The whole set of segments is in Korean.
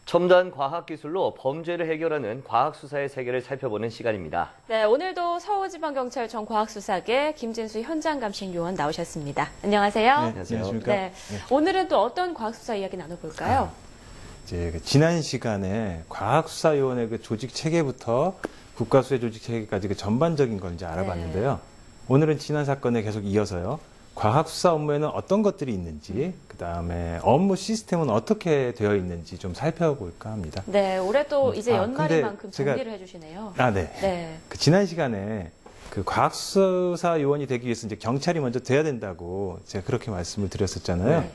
첨단 과학기술로 범죄를 해결하는 과학수사의 세계를 살펴보는 시간입니다. 네, 오늘도 서울지방경찰청 과학수사계 김진수 현장감식요원 나오셨습니다. 안녕하세요. 네, 안녕하십니까. 네, 오늘은 또 어떤 과학수사 이야기 나눠볼까요? 이제 지난 시간에 과학수사위원회 그 조직 체계부터 국가수혜 조직 체계까지 그 전반적인 걸 이제 알아봤는데요. 오늘은 지난 사건에 계속 이어서요. 과학수사 업무에는 어떤 것들이 있는지, 그 다음에 업무 시스템은 어떻게 되어 있는지 좀 살펴볼까 합니다. 네, 올해 또 이제 연말인 근데 만큼 정리를 해주시네요. 네. 네. 그 지난 시간에 그 과학수사 요원이 되기 위해서 이제 경찰이 먼저 돼야 된다고 제가 그렇게 말씀을 드렸었잖아요. 네.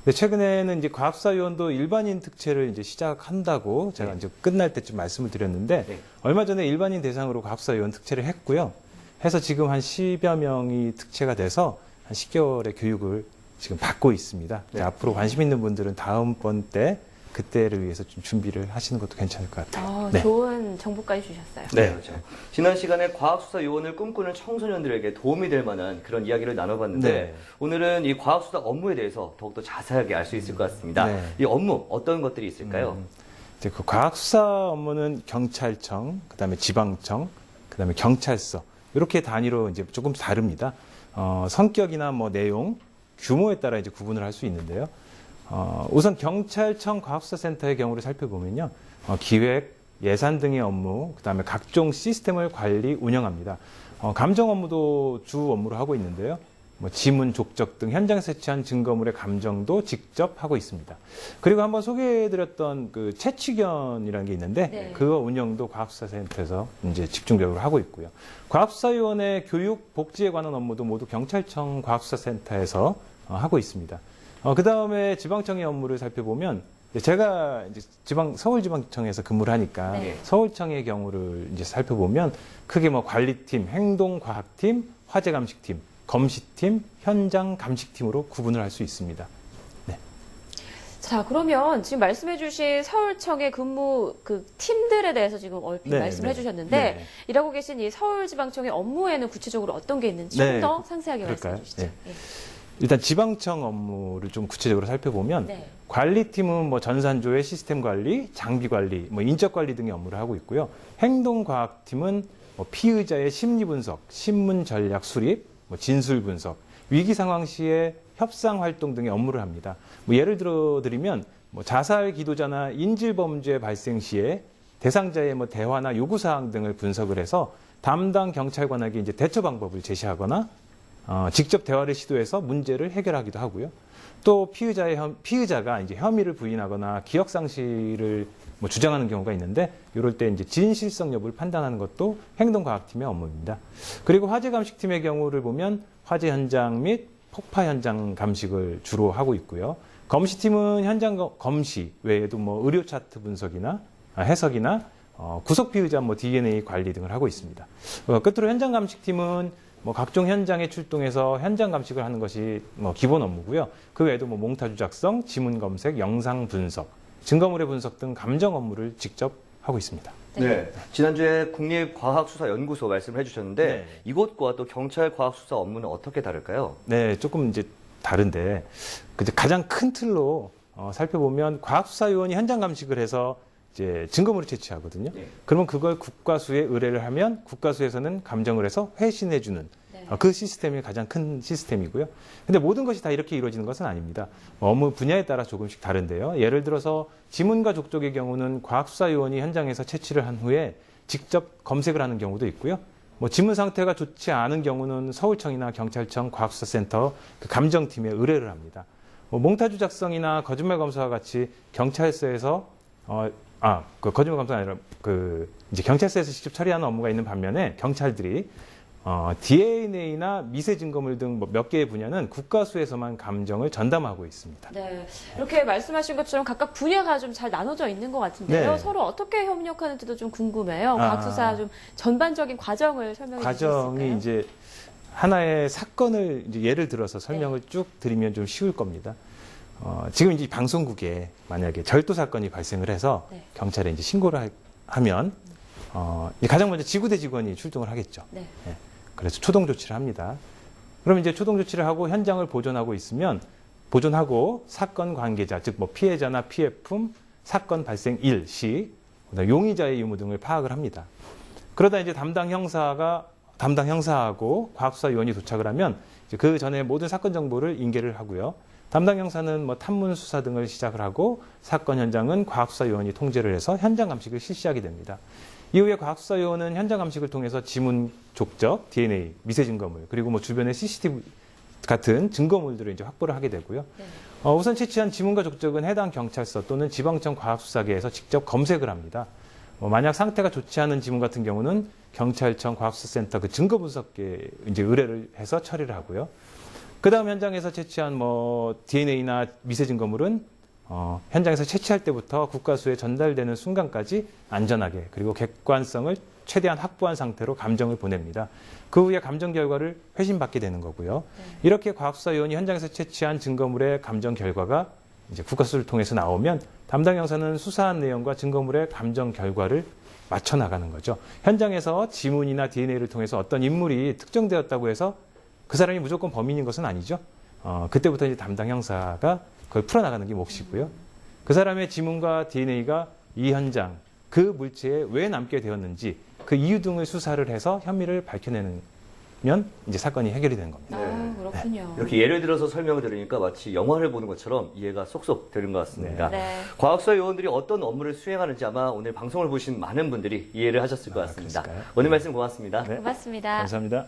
근데 최근에는 이제 과학수사 요원도 일반인 특채를 이제 시작한다고 제가 이제 끝날 때쯤 말씀을 드렸는데 얼마 전에 일반인 대상으로 과학수사 요원 특채를 했고요. 해서 지금 한 10여 명이 특채가 돼서 한 10개월의 교육을 지금 받고 있습니다. 앞으로 관심 있는 분들은 다음번 때 그때를 위해서 좀 준비를 하시는 것도 괜찮을 것 같아요. 좋은 정보까지 주셨어요. 네, 그렇죠. 지난 시간에 과학수사 요원을 꿈꾸는 청소년들에게 도움이 될 만한 그런 이야기를 나눠봤는데 오늘은 이 과학수사 업무에 대해서 더욱더 자세하게 알 수 있을 것 같습니다. 이 업무 어떤 것들이 있을까요? 이제 그 과학수사 업무는 경찰청, 그다음에 지방청, 그다음에 경찰서 이렇게 단위로 이제 조금 다릅니다. 성격이나 뭐 내용, 규모에 따라 이제 구분을 할 수 있는데요. 우선 경찰청 과학수사센터의 경우를 살펴보면요. 기획, 예산 등의 업무, 그다음에 각종 시스템을 관리, 운영합니다. 감정 업무도 주 업무로 하고 있는데요. 뭐 지문, 족적 등 현장 채취한 증거물의 감정도 직접 하고 있습니다. 그리고 한번 소개해드렸던 그 채취견이라는 게 있는데 그거 운영도 과학수사센터에서 이제 집중적으로 하고 있고요. 과학수사위원회 교육, 복지에 관한 업무도 모두 경찰청 과학수사센터에서 하고 있습니다. 그 다음에 지방청의 업무를 살펴보면 제가 이제 서울지방청에서 근무를 하니까 서울청의 경우를 이제 살펴보면 크게 뭐 관리팀, 행동과학팀, 화재감식팀, 검시팀, 현장 감식팀으로 구분을 할 수 있습니다. 네. 자, 그러면 지금 말씀해주신 서울청의 근무 그 팀들에 대해서 지금 얼핏 말씀을 해주셨는데 일하고 계신 이 서울지방청의 업무에는 구체적으로 어떤 게 있는지 좀 더 상세하게 말씀해 주시죠. 일단 지방청 업무를 좀 구체적으로 살펴보면 관리팀은 뭐 전산조회, 시스템 관리, 장비 관리, 뭐 인적 관리 등의 업무를 하고 있고요. 행동과학팀은 뭐 피의자의 심리 분석, 신문 전략 수립, 뭐 진술 분석, 위기 상황 시에 협상 활동 등의 업무를 합니다. 뭐 예를 들어 드리면 뭐 자살 기도자나 인질 범죄 발생 시에 대상자의 뭐 대화나 요구 사항 등을 분석을 해서 담당 경찰관에게 이제 대처 방법을 제시하거나 직접 대화를 시도해서 문제를 해결하기도 하고요. 또 피의자가 이제 혐의를 부인하거나 기억 상실을 뭐 주장하는 경우가 있는데 이럴 때 이제 진실성 여부를 판단하는 것도 행동과학팀의 업무입니다. 그리고 화재감식팀의 경우를 보면 화재 현장 및 폭파 현장 감식을 주로 하고 있고요. 검시팀은 현장 검시 외에도 뭐 의료 차트 분석이나 해석이나 구속 피의자 뭐 DNA 관리 등을 하고 있습니다. 끝으로 현장 감식팀은 뭐 각종 현장에 출동해서 현장 감식을 하는 것이 뭐 기본 업무고요. 그 외에도 뭐 몽타주 작성, 지문 검색, 영상 분석, 증거물의 분석 등 감정 업무를 직접 하고 있습니다. 지난주에 국립과학수사연구소 말씀을 해주셨는데 이곳과 또 경찰과학수사 업무는 어떻게 다를까요? 네, 조금 이제 다른데 가장 큰 틀로 살펴보면 과학수사위원이 현장 감식을 해서 이제 증거물을 채취하거든요. 그러면 그걸 국가수에 의뢰를 하면 국가수에서는 감정을 해서 회신해주는 그 시스템이 가장 큰 시스템이고요. 근데 모든 것이 다 이렇게 이루어지는 것은 아닙니다. 업무 분야에 따라 조금씩 다른데요. 예를 들어서 지문과 족족의 경우는 과학수사위원이 현장에서 채취를 한 후에 직접 검색을 하는 경우도 있고요. 뭐 지문 상태가 좋지 않은 경우는 서울청이나 경찰청 과학수사센터 그 감정팀에 의뢰를 합니다. 뭐 몽타주 작성이나 거짓말 검사와 같이 경찰서에서 그 거짓말 검사가 아니라 이제 경찰서에서 직접 처리하는 업무가 있는 반면에 경찰들이 DNA나 미세 증거물 등 몇 개의 분야는 국가수에서만 감정을 전담하고 있습니다. 네, 이렇게 말씀하신 것처럼 각각 분야가 좀 잘 나눠져 있는 것 같은데요. 서로 어떻게 협력하는지도 좀 궁금해요. 과학수사 좀 전반적인 과정을 설명해 주실 수 있을까요? 과정이 이제 하나의 사건을 이제 예를 들어서 설명을 쭉 드리면 좀 쉬울 겁니다. 지금 이제 방송국에 만약에 절도 사건이 발생을 해서 경찰에 이제 신고를 하면 가장 먼저 지구대 직원이 출동을 하겠죠. 그래서 초동 조치를 합니다. 그럼 이제 초동 조치를 하고 현장을 보존하고 있으면 보존하고 사건 관계자, 즉 뭐 피해자나 피해품, 사건 발생 일, 시, 그다음에 용의자의 유무 등을 파악을 합니다. 그러다 이제 담당 형사하고 과학수사요원이 도착을 하면 이제 그 전에 모든 사건 정보를 인계를 하고요. 담당 형사는 뭐 탐문 수사 등을 시작을 하고 사건 현장은 과학수사요원이 통제를 해서 현장 감식을 실시하게 됩니다. 이후에 과학수사요원은 현장 감식을 통해서 지문 족적, DNA, 미세 증거물, 그리고 뭐 주변의 CCTV 같은 증거물들을 이제 확보를 하게 되고요. 네. 우선 채취한 지문과 족적은 해당 경찰서 또는 지방청 과학수사계에서 직접 검색을 합니다. 만약 상태가 좋지 않은 지문 같은 경우는 경찰청 과학수사센터 그 증거분석계에 이제 의뢰를 해서 처리를 하고요. 그 다음 현장에서 채취한 뭐 DNA나 미세 증거물은 현장에서 채취할 때부터 국가수에 전달되는 순간까지 안전하게 그리고 객관성을 최대한 확보한 상태로 감정을 보냅니다. 그 후에 감정 결과를 회신받게 되는 거고요. 이렇게 과학수사요원이 현장에서 채취한 증거물의 감정 결과가 이제 국가수를 통해서 나오면 담당 형사는 수사한 내용과 증거물의 감정 결과를 맞춰 나가는 거죠. 현장에서 지문이나 DNA를 통해서 어떤 인물이 특정되었다고 해서 그 사람이 무조건 범인인 것은 아니죠. 그때부터 이제 담당 형사가 그걸 풀어나가는 게 몫이고요. 그 사람의 지문과 DNA가 이 현장, 그 물체에 왜 남게 되었는지 그 이유 등을 수사를 해서 혐의를 밝혀내면 이제 사건이 해결이 되는 겁니다. 아, 그렇군요. 이렇게 예를 들어서 설명을 들으니까 마치 영화를 보는 것처럼 이해가 쏙쏙 되는 것 같습니다. 네. 과학수사 요원들이 어떤 업무를 수행하는지 아마 오늘 방송을 보신 많은 분들이 이해를 하셨을 것 같습니다. 그랬을까요? 오늘 말씀 고맙습니다. 네. 고맙습니다. 감사합니다.